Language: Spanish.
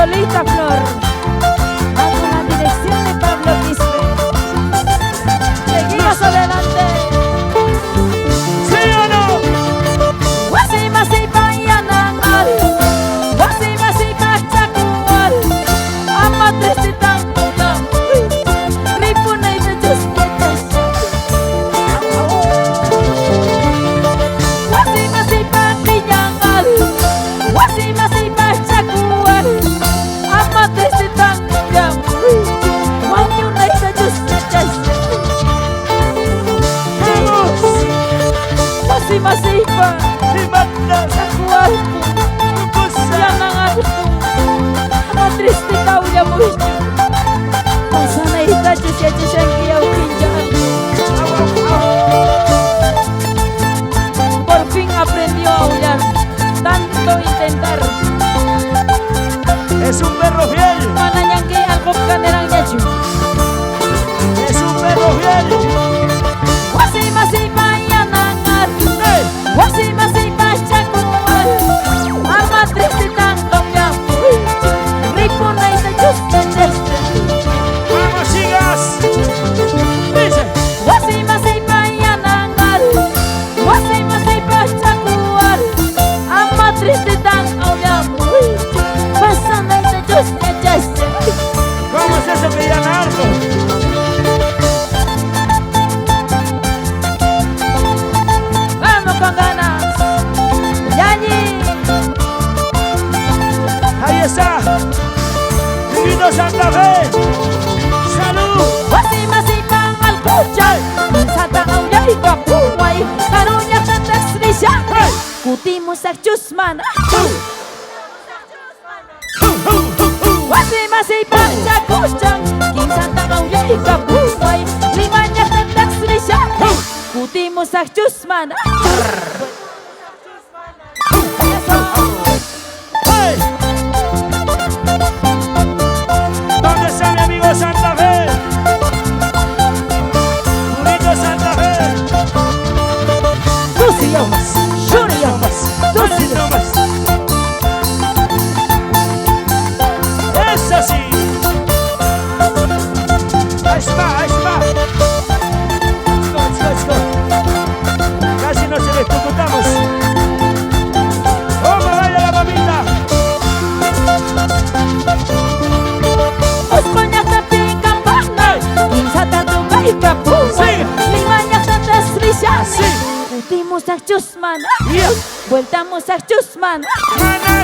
Lolita Flor, bajo la dirección de Pablo Quispe. Seguimos adelante. ¿Sí o no? Wasi masih bayangan, wasi masih kacakuan, amat triste tanggulang, ripun ay tajus ketas. Wasi masih bayangan, wasi masih kacakuan, amat triste tanggulang, wanyun ay tajus ketas. Wasi masih Dimana sa kuwarto, yang nangangapo, amat triste kau ya mucho. Sana ita siya siyang kiyaw pinjaan. Por fin aprendió a aullar, tanto intentar. Es un perro fiel. Mana niyang kiangkop ka nilang yachu. Es un perro fiel. Wasi masih bayangan, wasi masih bacakuan, amat triste tangkap yang ripon ay tajus kejas. Vamos, chicas. Dice. Wasi masih bayangan, wasi masih bacakuan, amat triste tangkap yang pasan ay tajus kejas. ¿Cómo es eso que ya narco? Vamos con ganas, Yanni. Ahí está. Divino Santa Fe. Salud. Wasi masih pangal kucay, sa takaw ya'y kapuway, karunya tatas risya, kuti mo sa Diyos man. Wasi masih pangal kucay, sa takaw ya'y kapuway, limanya tatas risya, kuti mo sa Diyos man. ¡Hey! ¿Dónde está mi amigo Santa Fe? Bonito Santa Fe. Doce yomas, shuri yomas, doce Más. Es así. Ahí está, ahí está. Let's go. Casi nos electrocutamos. ¡Oh, me baila la mamita! Osmanyak tapi kampana, sa tatugay kapuway, limanya tatas risya, Sí. kuti mo sa Diyos man. Yeah. Vuelta mo sa Diyos man. ¡Mana